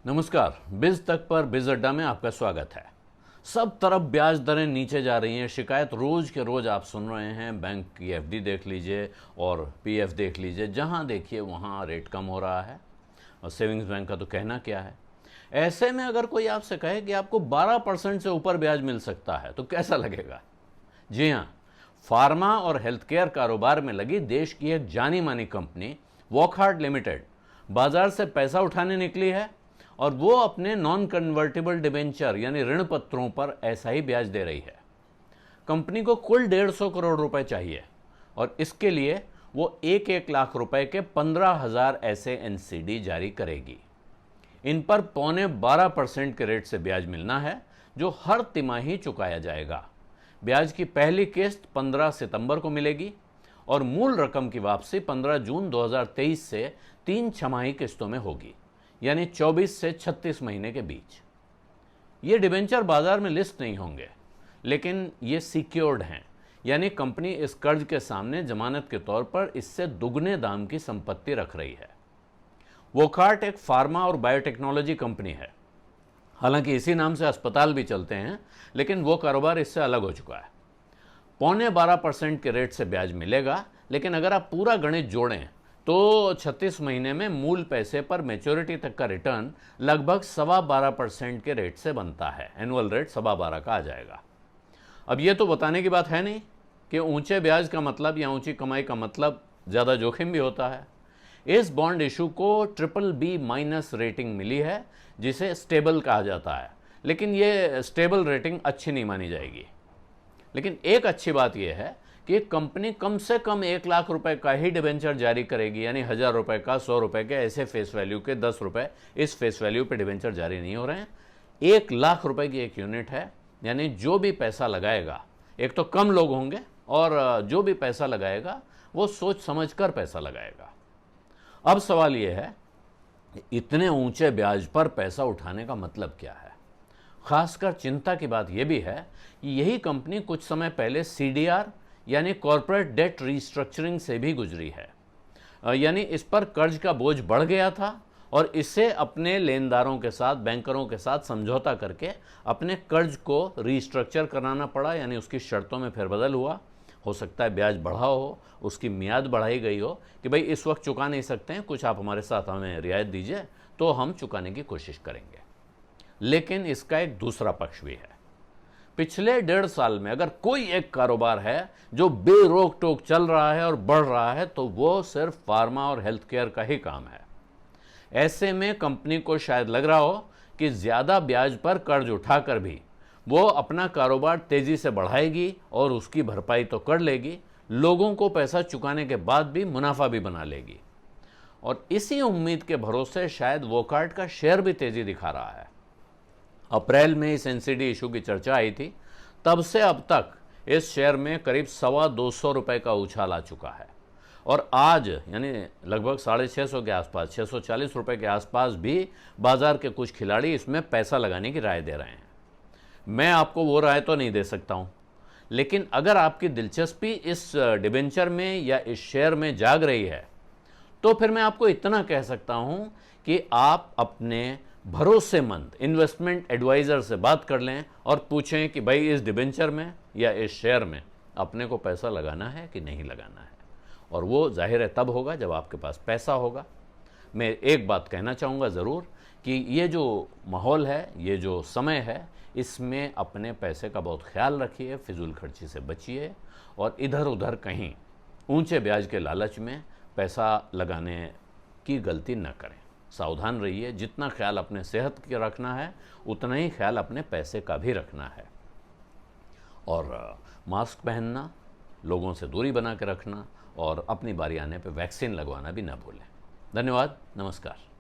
नमस्कार। बिज तक पर बिज अड्डा में आपका स्वागत है। सब तरफ ब्याज दरें नीचे जा रही हैं। शिकायत रोज के रोज आप सुन रहे हैं। बैंक की एफडी देख लीजिए और पीएफ देख लीजिए, जहां देखिए वहां रेट कम हो रहा है। और सेविंग्स बैंक का तो कहना क्या है। ऐसे में अगर कोई आपसे कहे कि आपको 12% से ऊपर ब्याज मिल सकता है तो कैसा लगेगा। जी हाँ, फार्मा और हेल्थ केयर कारोबार में लगी देश की एक जानी मानी कंपनी वॉकहार्ट लिमिटेड बाजार से पैसा उठाने निकली है और वो अपने नॉन कन्वर्टेबल डिबेंचर यानी ऋण पत्रों पर ऐसा ही ब्याज दे रही है। कंपनी को कुल 150 करोड़ रुपए चाहिए और इसके लिए वो 1-1 लाख रुपए के 15,000 ऐसे एनसीडी जारी करेगी। इन पर 12.25% के रेट से ब्याज मिलना है, जो हर तिमाही चुकाया जाएगा। ब्याज की पहली किस्त 15 सितंबर को मिलेगी और मूल रकम की वापसी 15 जून 2023 से 3 छमाही किस्तों में होगी, यानी 24 से 36 महीने के बीच। ये डिबेंचर बाजार में लिस्ट नहीं होंगे, लेकिन ये सिक्योर्ड हैं, यानी कंपनी इस कर्ज के सामने जमानत के तौर पर इससे दुगने दाम की संपत्ति रख रही है। वोकहार्ट एक फार्मा और बायोटेक्नोलॉजी कंपनी है। हालांकि इसी नाम से अस्पताल भी चलते हैं, लेकिन वो कारोबार इससे अलग हो चुका है। 12.25% के रेट से ब्याज मिलेगा, लेकिन अगर आप पूरा गणित जोड़ें तो 36 महीने में मूल पैसे पर मैच्योरिटी तक का रिटर्न लगभग 12.25% के रेट से बनता है। एनुअल रेट 12.25 का आ जाएगा। अब ये तो बताने की बात है नहीं कि ऊंचे ब्याज का मतलब या ऊंची कमाई का मतलब ज़्यादा जोखिम भी होता है। इस बॉन्ड इशू को BBB- रेटिंग मिली है, जिसे स्टेबल कहा जाता है, लेकिन ये स्टेबल रेटिंग अच्छी नहीं मानी जाएगी। लेकिन एक अच्छी बात यह है कि कंपनी कम से कम 1 लाख रुपए का ही डिबेंचर जारी करेगी, यानी 1000 रुपए का, 100 रुपए के, ऐसे फेस वैल्यू के 10 रुपए इस फेस वैल्यू पे डिबेंचर जारी नहीं हो रहे हैं। 1 लाख रुपए की एक यूनिट है, यानी जो भी पैसा लगाएगा, एक तो कम लोग होंगे और जो भी पैसा लगाएगा वो सोच समझ कर पैसा लगाएगा। अब सवाल यह है, इतने ऊंचे ब्याज पर पैसा उठाने का मतलब क्या है। खासकर चिंता की बात यह भी है कि यही कंपनी कुछ समय पहले सीडीआर यानी कॉर्पोरेट डेट रीस्ट्रक्चरिंग से भी गुजरी है। यानी इस पर कर्ज का बोझ बढ़ गया था और इसे अपने लेनदारों के साथ, बैंकरों के साथ समझौता करके अपने कर्ज को रीस्ट्रक्चर कराना पड़ा, यानी उसकी शर्तों में फेरबदल हुआ। हो सकता है ब्याज बढ़ा हो, उसकी मियाद बढ़ाई गई हो कि भाई इस वक्त चुका नहीं सकते हैं, कुछ आप हमारे साथ हमें रियायत दीजिए तो हम चुकाने की कोशिश करेंगे। लेकिन इसका एक दूसरा पक्ष भी है। पिछले 1.5 साल में अगर कोई एक कारोबार है जो बेरोक टोक चल रहा है और बढ़ रहा है तो वो सिर्फ फार्मा और हेल्थ केयर का ही काम है। ऐसे में कंपनी को शायद लग रहा हो कि ज्यादा ब्याज पर कर्ज उठाकर भी वो अपना कारोबार तेजी से बढ़ाएगी और उसकी भरपाई तो कर लेगी, लोगों को पैसा चुकाने के बाद भी मुनाफा भी बना लेगी। और इसी उम्मीद के भरोसे शायद वोकहार्ट का शेयर भी तेजी दिखा रहा है। अप्रैल में इस एनसीडी इशू की चर्चा आई थी, तब से अब तक इस शेयर में करीब 225 रुपए का उछाल आ चुका है और आज यानी लगभग 650 के आसपास, 640 रुपए के आसपास भी बाजार के कुछ खिलाड़ी इसमें पैसा लगाने की राय दे रहे हैं। मैं आपको वो राय तो नहीं दे सकता हूं, लेकिन अगर आपकी दिलचस्पी इस डिबेंचर में या इस शेयर में जाग रही है तो फिर मैं आपको इतना कह सकता हूं कि आप अपने भरोसेमंद इन्वेस्टमेंट एडवाइजर से बात कर लें और पूछें कि भाई इस डिबेंचर में या इस शेयर में अपने को पैसा लगाना है कि नहीं लगाना है। और वो जाहिर है तब होगा जब आपके पास पैसा होगा। मैं एक बात कहना चाहूँगा ज़रूर कि ये जो माहौल है, ये जो समय है, इसमें अपने पैसे का बहुत ख्याल रखिए, फिजूल खर्ची से बचिए और इधर उधर कहीं ऊंचे ब्याज के लालच में पैसा लगाने की गलती न करें। सावधान रहिए। जितना ख्याल अपने सेहत का रखना है उतना ही ख्याल अपने पैसे का भी रखना है। और मास्क पहनना, लोगों से दूरी बना के रखना और अपनी बारी आने पर वैक्सीन लगवाना भी ना भूलें। धन्यवाद। नमस्कार।